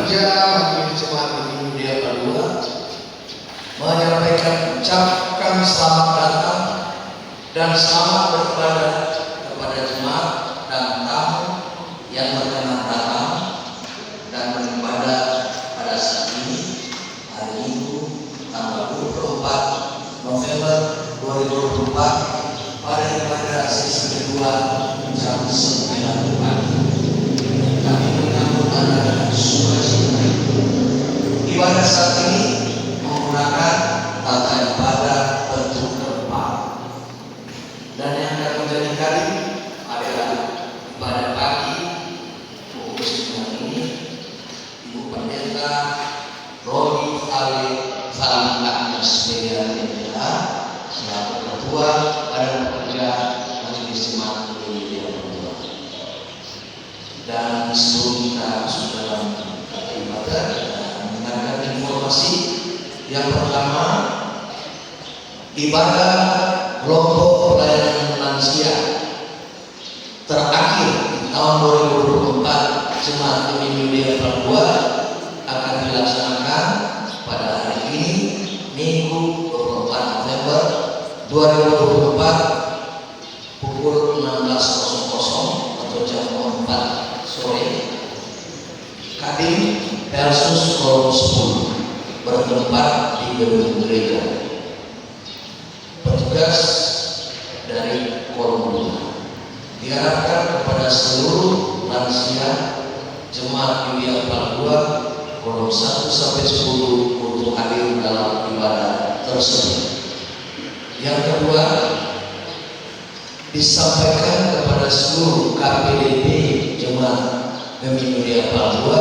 Kerja Majelis Jemaat Indonesia Padua menyampaikan ucapan selamat datang dan selamat beribadah kepada jemaat dan tamu yang berkenan datang dan beribadah pada saat ini, hari Minggu tanggal 24 November 2024 pada ibadah sesi kedua jam 9 pagi. Kami menyambut Anda dengan sukacita. Ibadah saat ini menggunakan tata ibadah bentuk gempa, dan yang akan menjadi kali adalah ibadah pagi pukul 9 ini. Ibu Pendeta Rodi Ale Salim Agnes Media Media selaku Ketua Badan Pekerja Majelis Jemaat Indonesia Padua, dan seluruh kita sudah dalam kata ibadah dan mendengarkan informasi. Yang pertama, ibadah kelompok pelayanan lansia terakhir di tahun 2024 Jemaat Indonesia Padua akan dilaksanakan pada hari ini, Minggu 24 November 2024 pukul 16.00 atau jam 4 sore. Kadin versus Kolom 10 bertempat di gedung gereja. Petugas dari Kolom 2 diharapkan kepada seluruh lansia Jemaat Indonesia Padua Kolom 1 sampai 10 untuk hadir dalam ibadah tersebut. Yang kedua, disampaikan kepada seluruh KPDP Jemaat Indonesia Padua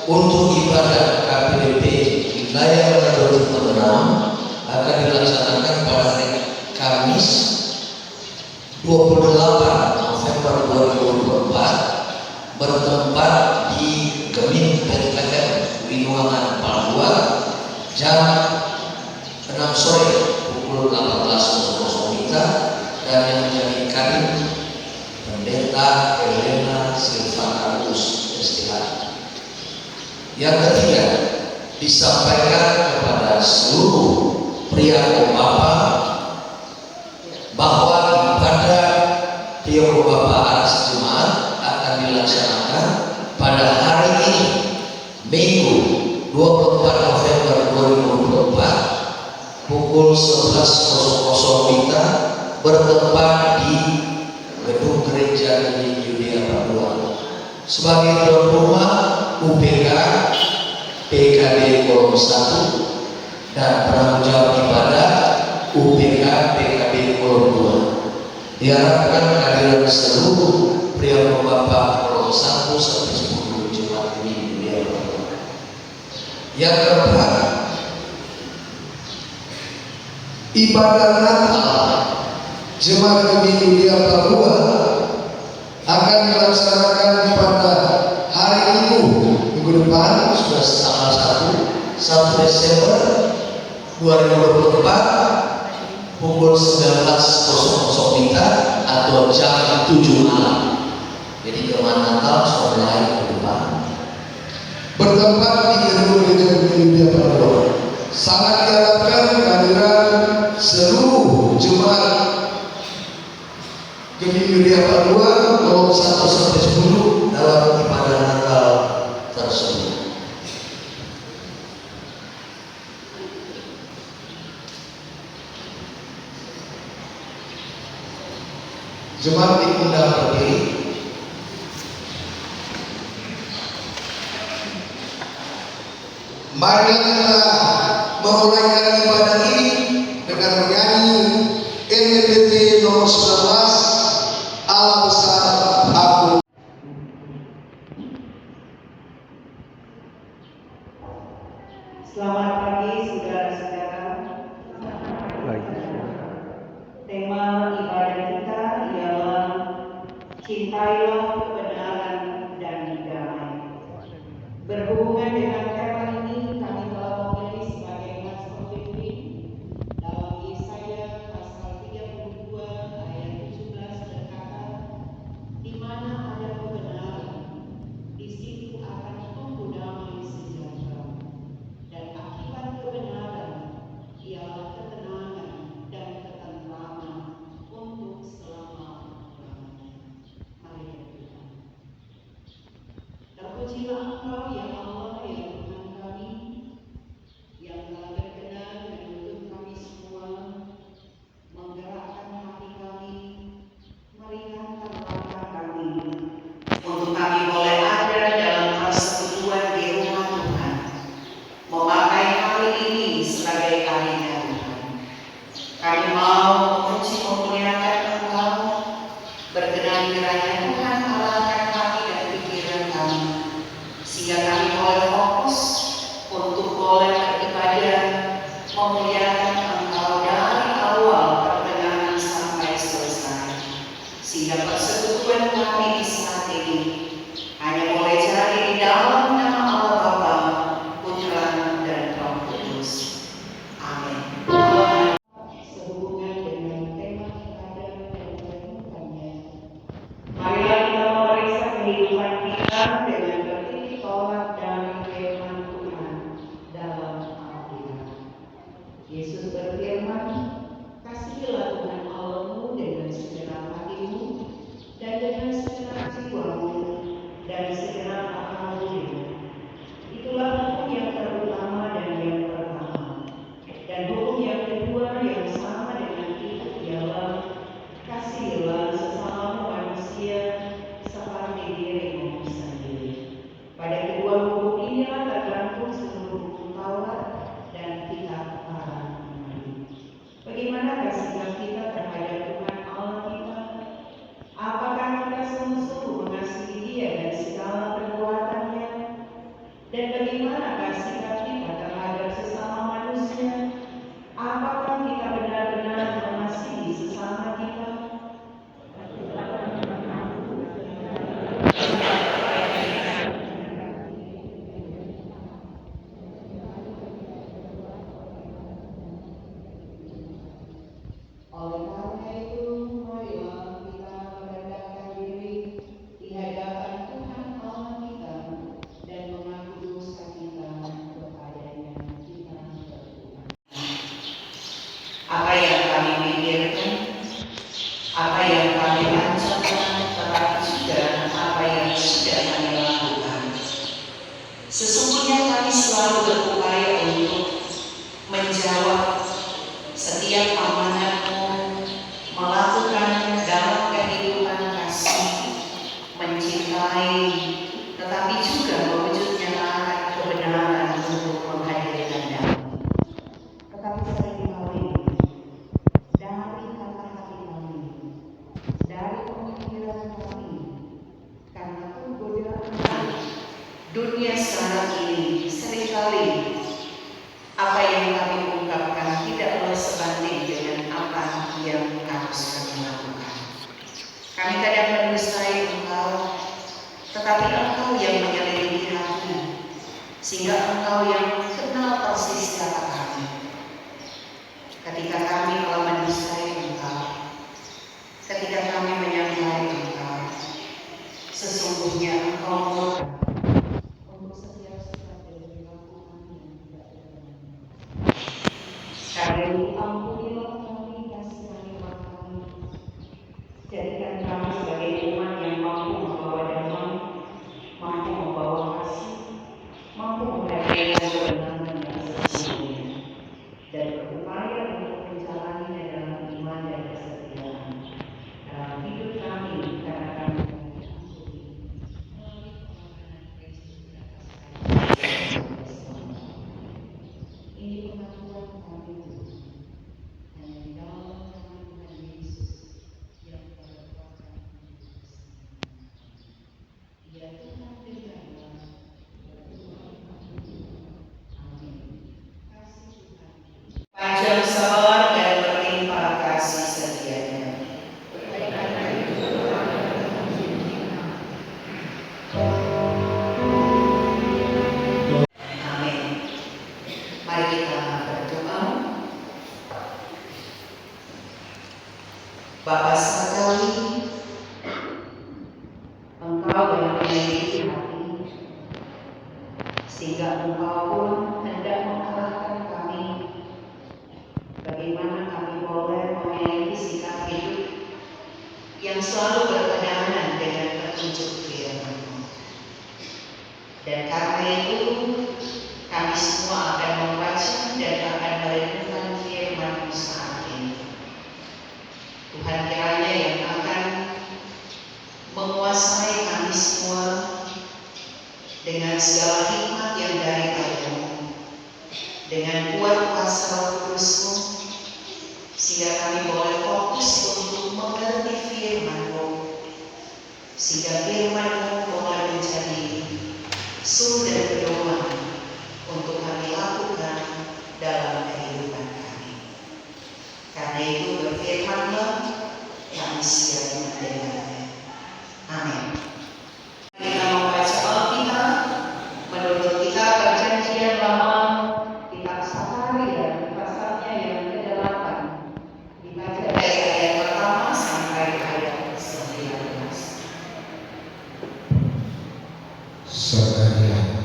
untuk ibadah KPDP wilayah Manado Pemenang akan dilaksanakan pada hari Kamis 28 November 2024 bertempat di Gemim PTPM Winuangan Padua jam 6 sore pukul 18.00 WITA, dan yang menjadi kadin Pendeta Elena Silvanus STH. Yang ketiga, disampaikan kepada seluruh pria Bapa bahwa ibadah pria Bapa aras jemaat akan dilaksanakan pada hari ini, Minggu 24 November 2024 pukul 11.00 WITA bertempat di gedung gereja Indonesia Padua. Sebagai tuan rumah UPK PKB Kolom 1 dan penanggung jawab ibadah UPK PKB Kolom 2. Diharapkan kehadiran seluruh pria Bapak Kolom 1 sampai 10 jemaat ini Indonesia Padua. Yang keempat, ibadah Natal Jemaat Indonesia Padua akan dilaksanakan pada hari Minggu depan, sudah tanggal 1 Desember 2024 pukul 19.00 WITA atau jam 7 malam. Jadi Jemaat Natal mulai ke depan bertempat di gedung gereja Indonesia Padua. Sangat diharapkan kehadiran seluruh jemaat Indonesia Padua Kolom 1 sampai 10 dalam ibadah Natal tersebut. Jemaat diundang berdiri. Mari kita memulai ibadah ini dengan menyanyi NPT nomor 19, Allah besar aku. Selamat pagi saudara-saudara. Tema ibadah kita ialah cintailah kebenaran dan damai. Berhubungan dengan tema ini, kami telah memilih sebagai naskah pemimpin dalam Yesaya pasal 32 ayat 17 berkata, di mana ada kebenaran, di situ akan tumbuh damai Terpujilah Engkau ya Allah ya Tuhan kami, yang telah berkenan menuntun kami semua, menggerakkan hati kami, meringankan langkah kami, untuk kami boleh ada dalam persekutuan di rumah Tuhan, memakai hari ini sebagai harinya Tuhan. Kami mau memuji memuliakan Engkau, berkenan kiranya Tuhan arahkan hati dan pikiran kami, sehingga kami boleh fokus untuk boleh beribadah, memuliakan Engkau dari awal pertengahan sampai selesai, sehingga persekutuan kami di saat ini hanya boleh jadi di dalam nama Allah Bapa, Putra dan Roh Kudus. Amin. Sehubungan dengan tema ibadah dan renungannya, marilah kita memeriksa kehidupan kita dengan bertitik tolak dari firman Tuhan dalam Alkitab. Yesus berfirman, "Kasihilah Tuhan Allahmu dengan segenap hatimu dan dengan segenap jiwamu dan segenap akal budimu." Itulah hukum yang terutama dan yang pertama. Dan hukum yang kedua yang sama dengan itu ialah, "Kasihilah sesamamu manusia seperti dirimu sendiri." Pada kedua hukum inilah tergantung seluruh hukum Taurat dan kitab para nabi. Bagaimanakah sikap kita terhadap Tuhan Allah kita? Apakah kita sungguh-sungguh mengasihi Dia dan segala perbuatannya? Dan bagaimanakah sikap kita terhadap sesama manusia? Apakah kita benar-benar mengasihi sesama kita? Oleh karena itu, marilah kita merendahkan diri di hadapan Tuhan Allah kita dan mengaku dosa kita kepadanya. Kita berdoa. Apa yang kami pikirkan, apa yang kami lancapkan, tetapi juga apa yang sudah kami lakukan. Sesungguhnya kami selalu berupaya untuk menjawab setiap amanat-Mu, melakukan dalam kehidupan kasih, mencintai, tetapi juga mewujud nyatakan kebenaran untuk menghadirkan damai. Tetapi seringkali dari kata hati kami, dari pemikiran kami, karena godaan dunia sekarang ini, seringkali apa yang kami ungkapkan tidaklah sebanding dengan apa yang harus kami lakukan. Kami kadang mendustai Engkau, tetapi Engkau yang menyelidiki hati, sehingga Engkau yang kenal persis siapa kami. Ketika kami telah mendustai Engkau, ketika kami menyangkali Engkau, sesungguhnya Engkau murka untuk setiap sikap dan perilaku kami yang tidak berkenan. Karena itu ampunilah kami, kasihanilah kami, jadikan kami sebagai umat yang mampu membawa damai, mampu membawa kasih, mampu menghadirkan kebenaran yang sesungguhnya, dan berupaya untuk menjalaninya dalam iman dan kesetiaan dalam hidup kami, karena kami diampuni melalui pengorbanan Kristus di atas kayu salib. Ini pengakuan kami, hanya di dalam nama Tuhan Yesus yang telah berkorban untuk bersama. Ya Tuhan, dengarlah doa kami. Amin. Kasih Tuhan, panjang sabar dan berlimpah kasih setianya. Amin. Mari kita berdoa. Bapa sekali, Engkau yang menyelidiki hati, sehingga Engkau pun hendak mengarahkan kami bagaimana kami boleh memiliki sikap hidup yang selalu berkenan dengan petunjuk firman-Mu. Dan karena itu kami semua akan membaca dan akan merenungkan firman saat ini. Tuhan kiranya yang akan menguasai kami semua dengan segala hikmat yang dari Allah, dengan kuat kuasa Roh Kudus-Mu, sehingga kami boleh fokus untuk mengerti firman-Mu, sehingga firman-Mu boleh menjadi sumber pedoman untuk kami lakukan dalam kehidupan kami. Karena itu berfirman-Lah, kami siap mendengarnya. Amin. Kita membaca Alkitab menurut kitab Perjanjian Lama, kitab Sakaria, pasalnya yang ke-8. Dibaca dari ayat pertama sampai ayat 19. Sakaria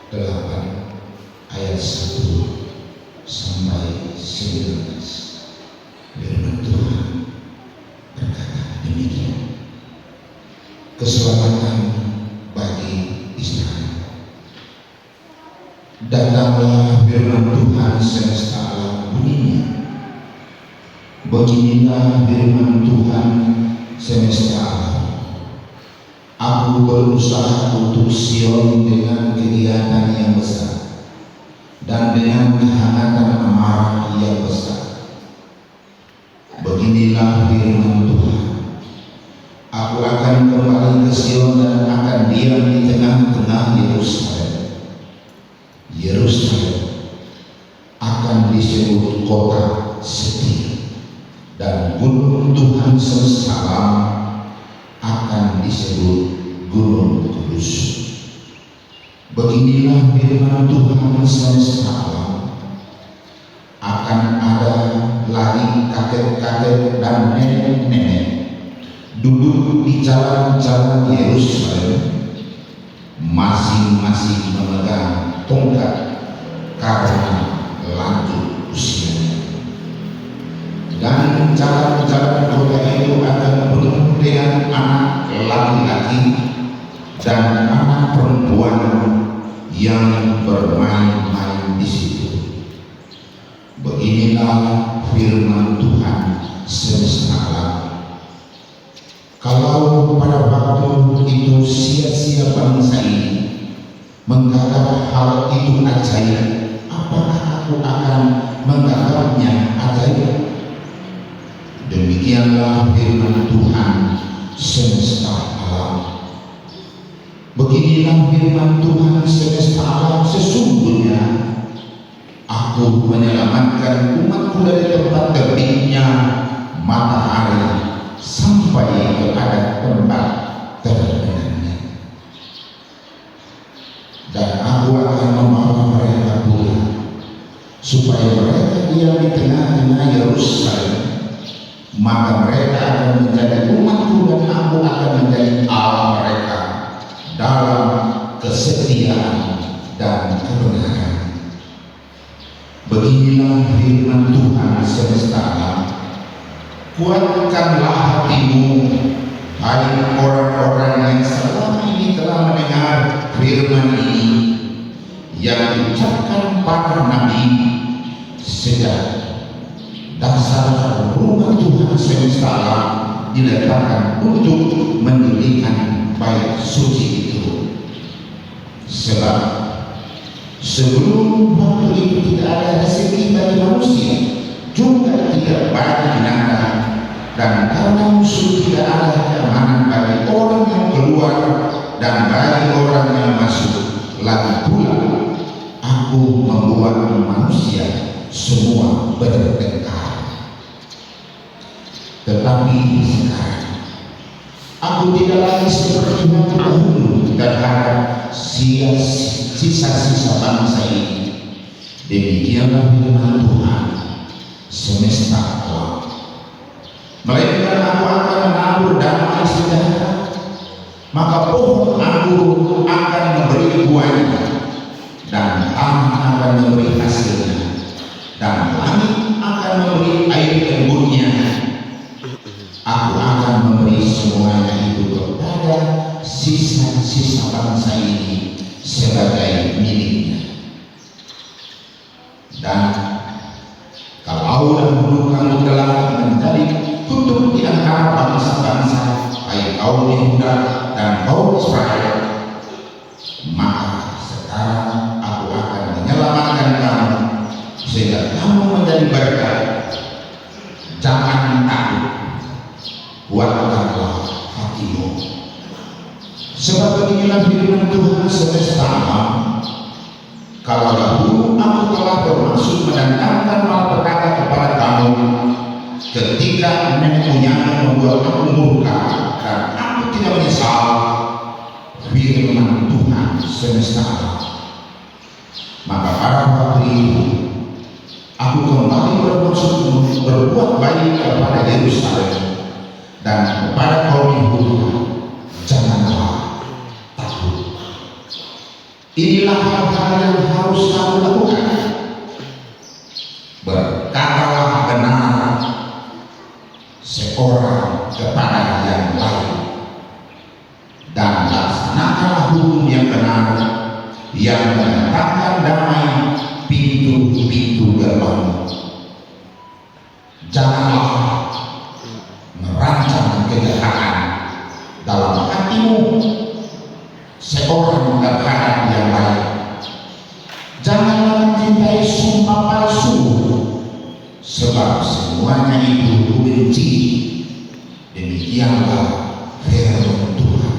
8 ayat 1 sampai 19. Firman Tuhan berkata demikian. Keselamatan bagi Israel. Datanglah firman Tuhan semesta alam bunyinya. Beginilah firman Tuhan semesta alam. Aku berusaha untuk Sion dengan kegiatan yang besar dan dengan kehangatan amarah yang besar. Beginilah firman Tuhan. Aku akan kembali ke Sion dan akan diam di tengah-tengah Yerusalem. Yerusalem akan disebut kota setia, dan gunung Tuhan semesta alam akan disebut Gunung Kudus. Beginilah firman Tuhan semesta alam. Akan ada lagi kakek-kakek dan nenek-nenek duduk di jalan-jalan Yerusalem, masing-masing memegang tongkat karena lanjut usianya. Dan jalan-jalan kota itu akan penuh dengan anak laki-laki dan anak perempuan yang bermain-main di situ. Beginilah firman Tuhan semesta alam. Kalau pada waktu itu sia-sia bangsa ini menggarap hal itu ajaib, apakah aku akan menggarapnya ajaib? Demikianlah firman Tuhan semesta alam. Beginilah firman Tuhan semesta alam, sesungguhnya aku menyelamatkan umatku dari tempat terbitnya matahari sampai kepada tempat terbenamnya. Dan aku akan membawa mereka pulang, supaya mereka diam di tengah-tengah Yerusalem. Maka mereka akan menjadi umatku dan aku akan menjadi Allah mereka dalam kesetiaan dan kebenaran. Beginilah firman Tuhan semesta alam. Kuatkanlah hatimu, hai orang-orang yang selama ini telah mendengar firman ini yang diucapkan para nabi sejak dasar rumah Tuhan semesta alam diletakkan untuk mendirikan bait suci itu. Sebelum waktu itu tidak ada rezeki bagi manusia, juga tidak bagi binatang, dan karena musuh tidak ada keamanan bagi orang yang keluar dan bagi orang yang masuk. Lagi pula aku membuat manusia semua bertengkar. Tetapi sekarang aku tidak lagi seperti waktu dahulu terhadap sisa-sisa bangsa ini. Demikianlah firman Tuhan semesta alam. Melainkan aku akan menabur damai sejahtera, maka pohon anggur akan memberi buahnya, dan tanah akan memberi hasilnya, dan langit akan memberi air embunnya. Aku akan memberi semuanya itu kepada sisa-sisa bangsa ini sebagai miliknya. Dan kalau dahulu kamu telah menjadi kutub di antara bangsa-bangsa, baik kaum Yehuda dan kaum Israel, maka sekarang aku akan menyelamatkan kamu sehingga kamu menjadi berkat. Jangan takut, kuatkanlah hatimu. Sebab beginilah firman Tuhan semesta alam, kalau dahulu aku telah bermaksud mendatangkan malapetaka kepada kamu ketika nenek moyangmu membuat aku murka, dan aku tidak menyesal, firman Tuhan semesta alam, maka pada waktu itu aku kembali bermaksud berbuat baik kepada Yerusalem dan kepada kaum Yehuda. Janganlah takut. Inilah hal-hal yang harus kamu lakukan. Berkatalah benar seorang kepada yang lain, dan laksanakanlah hukum yang benar yang mendatangkan damai pintu-pintu gerbang. Janganlah merancang kejahatan dalam hatimu seorang terhadap yang lain. Janganlah mencintai sumpah palsu, sebab semuanya itu benci. Demikianlah firman Tuhan.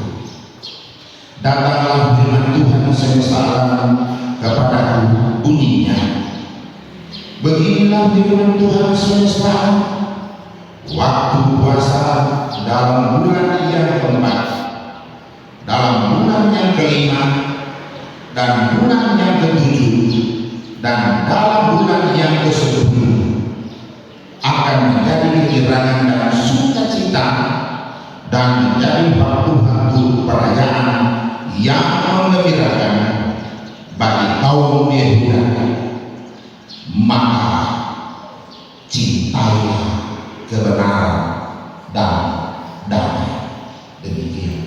Datanglah firman Tuhan semesta alam kepadaku, bunyinya, beginilah firman Tuhan semesta alam, waktu puasa dalam bulan yang keempat, dalam bulan yang kelima, dan bulan yang ketujuh, dan dalam bulan yang ke-10 akan menjadi kegirangan dan sukacita, dan menjadi waktu-waktu perayaan yang menggembirakan bagi kaum Yehuda. Maka cintailah kebenaran dan damai. Demikian.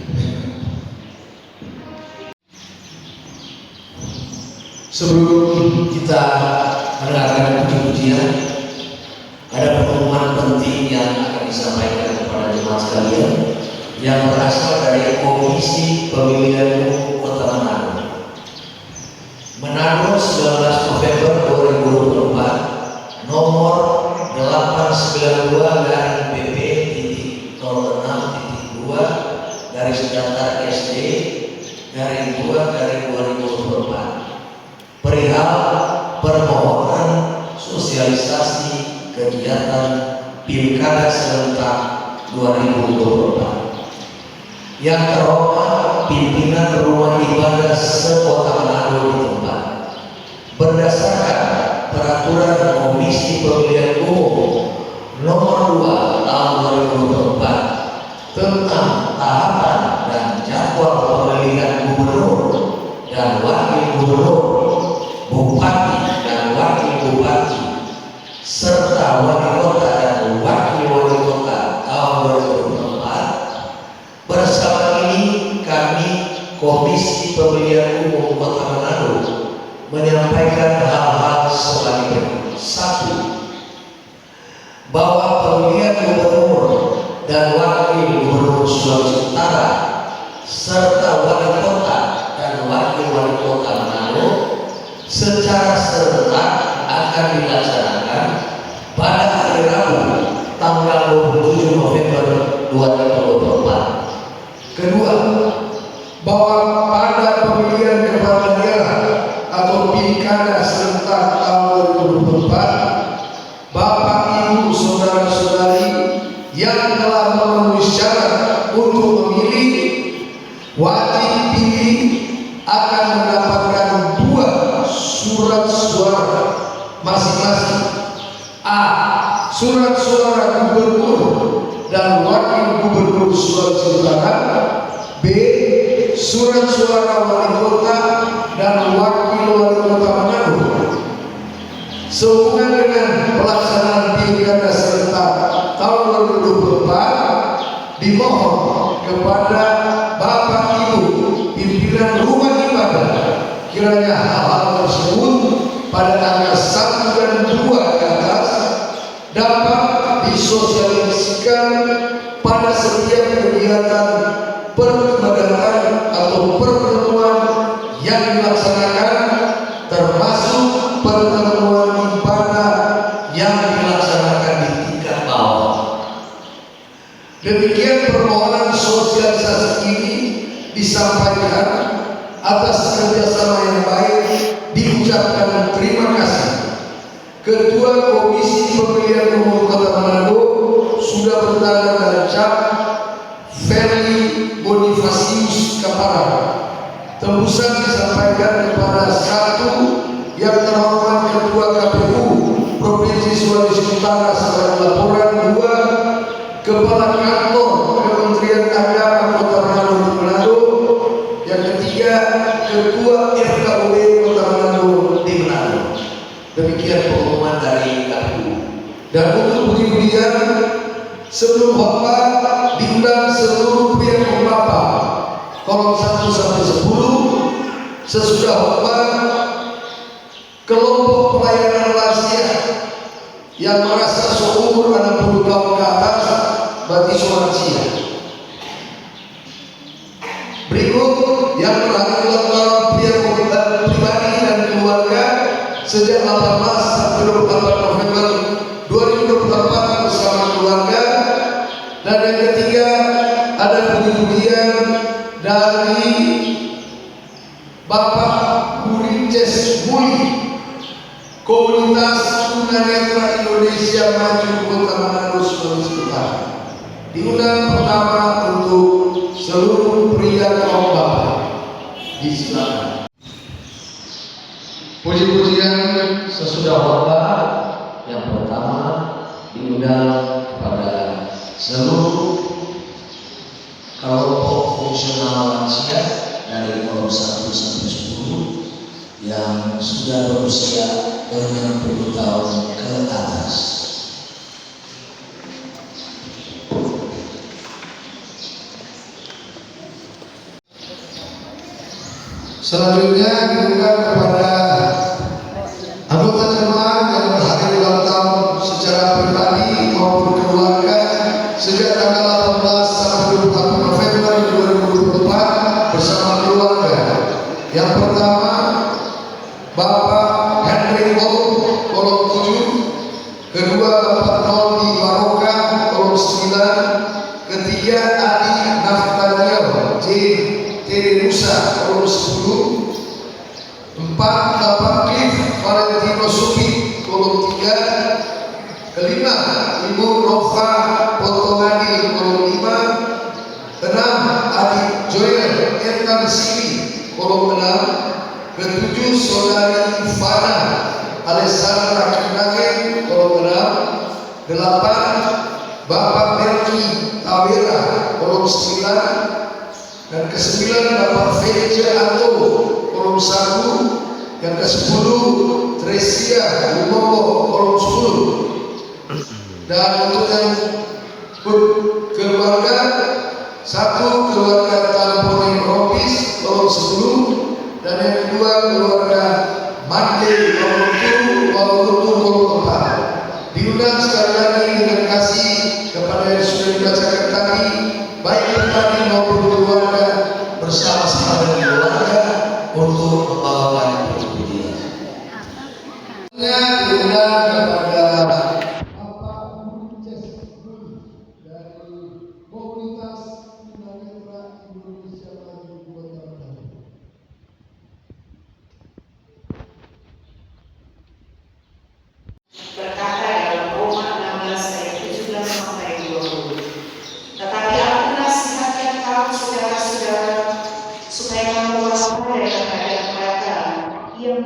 Sebelum kita mendengarkan puji-pujian, ada pengumuman penting yang akan disampaikan kepada jemaat sekalian yang berasal dari Komisi Pemilihan Umum Kota Manado. Manado 19 November 2024 nomor 892/BP.06.2 garis datar SD garing 2 garing 2024 perihal permohonan sosialisasi kegiatan Pilkada serentak 2024. Yang terhormat pimpinan Rumah Ibadah se-Kota Manado ditempat, berdasarkan Peraturan Komisi Pemilihan Umum Nomor 2 Tahun 2024 tentang tahapan dan jadwal pemilihan gubernur dan wakil gubernur, bupati dan wakil bupati, serta wali kota dan wakil wali kota tahun 2024. Bersama ini kami Komisi Pemilihan Umum Kota Manado menyampaikan hal-hal sebagai berikut. 1. Bahwa pemilihan gubernur dan wakil gubernur Sulawesi Utara serta wali kota dan wakil wali kota Manado secara serentak akan dilaksanakan pada hari Rabu tanggal 27 November 2024. Kedua, bahwa pada pemilihan kepala daerah atau pilkada serentak tahun 2024, Bapak Ibu saudara-saudari yang telah memenuhi syarat untuk memilih wajib pilih akan mendapatkan 2 surat suara masing-masing. A. Surat suara gubernur dan wakil gubernur Sulawesi Utara. B. Surat suara wali kota dan wakil wali kota Manado. Sehubungan dengan pelaksanaan pilkada serentak tahun 2024, dimohon kepada Bapak Ibu pimpinan rumah ibadah hal-hal tersebut pada angka 1 dan 2 di atas dapat disosialisasikan pada setiap kegiatan peribadatan atau pertemuan yang dilaksanakan, termasuk pertemuan ibadah yang dilaksanakan di tingkat bawah. Demikian permohonan sosialisasi ini disampaikan atas kerjasama yang baik. Diucapkan terima kasih. Ketua Komisi Pemilihan Umum Kota Manado sudah bertanda dan cap Ferry Bonifasius Kapara. Tembusan disampaikan kepada 1 yang terhormat Ketua KPU Provinsi Sulawesi Utara sebagai laporan, 2 Kepala Kantor Kementerian Agama Kota Manado, yang ketiga Ketua FKUB Kota Manado di Manado. Demikian pengumuman dari KPU. Dan untuk budi-budian, sebelum khotbah diundang seluruh pihak pemapa kolom 1 sampai 10. Sesudah khotbah, kelompok pelayanan lansia yang merasa seumur 60 tahun ke atas bagi lansia. Berikut yang terakhir laporan pihak pribadi dan keluarga sejak 18 sampai 24 November 2024 bersama keluarga. Dan yang ketiga ada puji-pujian dari Bapak Burices Muli, Komunitas Tunanetra Indonesia Maju Kota Manado, Sulawesi Utara. Diundang pertama untuk seluruh pria kaum bapak. Disilakan. Puji-pujian sesudah khotbah yang pertama diundang kepada seluruh kelompok fungsional lansia dari kolom 1 sampai 10 yang sudah berusia 60 tahun ke atas. Selanjutnya diundang kepada anggota jemaah yang berhadir ulang tahun secara pribadi maupun keluarga sejak tanggal 18 sampai 24 November 2024 bersama keluarga. Yang pertama Bapak Henry Ong, kolom 7. Kedua Bapak Noldi Baroka, kolom 9. Ketiga Adi Naftaliel J. Nusa, kolom 10. 4 Bapak Cliff Valentino Supi, kolom 3. Kelima Ibu Nova Potongadi, kolom 5. 6 Adik Joel Etan Sili, kolom 6. Ketujuh Saudari Ivana Alessandra Kinage, kolom 6. 8 Bapak Melki Tawera, kolom 9. Dan ke-9 Bapak Feja Anto, kolom 1. Yang ke-10 Tresia Lumowo, kolom 10. Dan untuk yang keluarga, 1 keluarga Tamponing Ropis, kolom 10. Dan yang kedua keluarga Mande kolom 4. Diundang sekali lagi dengan kasih kepada yang sudah dibacakan tadi, baik pribadi maupun keluarga, bersama-sama dengan keluarga untuk membawakan puji-pujian. Diundang kepada Bapak Burices Muli dari Komunitas Tunanetra Indonesia Maju Kota Manado. Berkata dalam Roma 16 ayat 17 sampai 20. Tetapi aku nasihatkan kamu saudara-saudara supaya kamu waspada terhadap mereka yang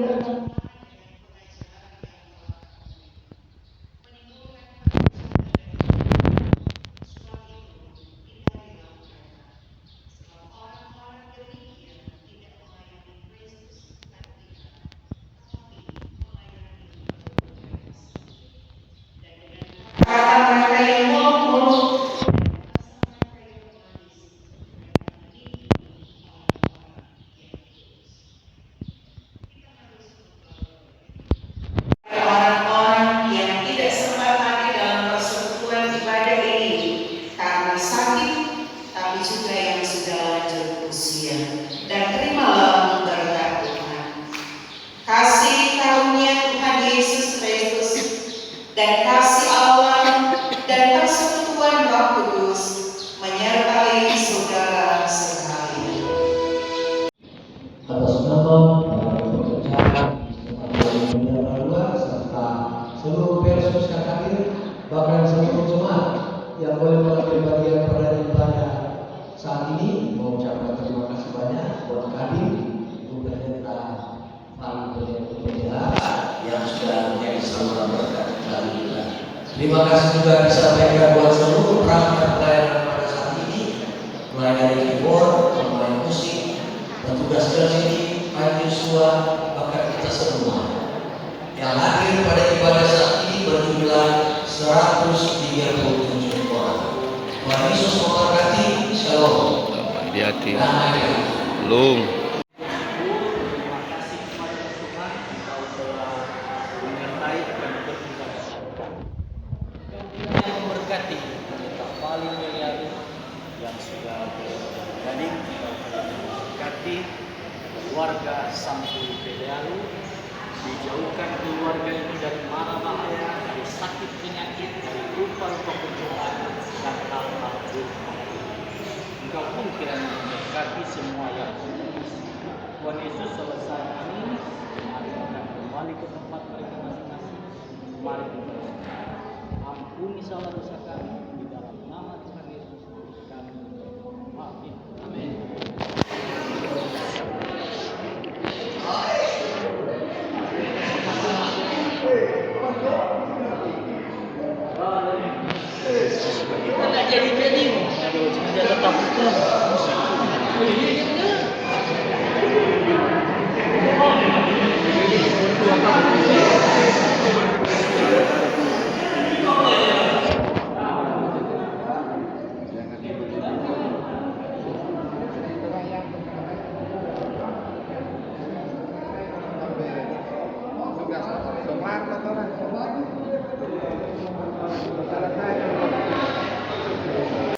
kasih karunia Tuhan Yesus Kristus, dan kasih Allah dan persekutuan Roh Kudus menyertai saudara sekalian. Atas nama para pekerjaan Pemerintah Luar serta seluruh persus yang hadir, bahkan seluruh jemaat yang boleh mengambil bagian pada ibadah saat ini, mengucapkan terima kasih banyak buat kami, Ibu Pendeta Pendeta yang sudah menjadi saluran berkat kami juga. Terima kasih juga disampaikan buat seluruh perangkat pelayanan pada saat ini, mulai dari keyboard, pemain musik, petugas seni, mahasiswa, bahkan kita semua yang hadir pada ibadah saat ini berjumlah 137 orang. Tuhan Yesus memberkati. Shalom. Hati-hati. Damai. Belum. Terima kasih kepada Tuhan, Engkau telah menyertai dan berkata. Yang memberkati kita paling mulia yang sudah bergabung, memberkati keluarga Sampu Pelealu, dijauhkan keluarga ini dari mara bahaya, dari sakit penyakit, dari rupa-rupa pencobaan dan hal-hal buruk. Engkau pun kiranya memberkati semua yang Tuhan Yesus selesai ini, mari kita kembali ke tempat mereka masing-masing. Mari kita ampuni salah dosa kami di dalam nama Tuhan Yesus kami. Amin. Amin. Kita nggak jadi, aduh, sengaja tetap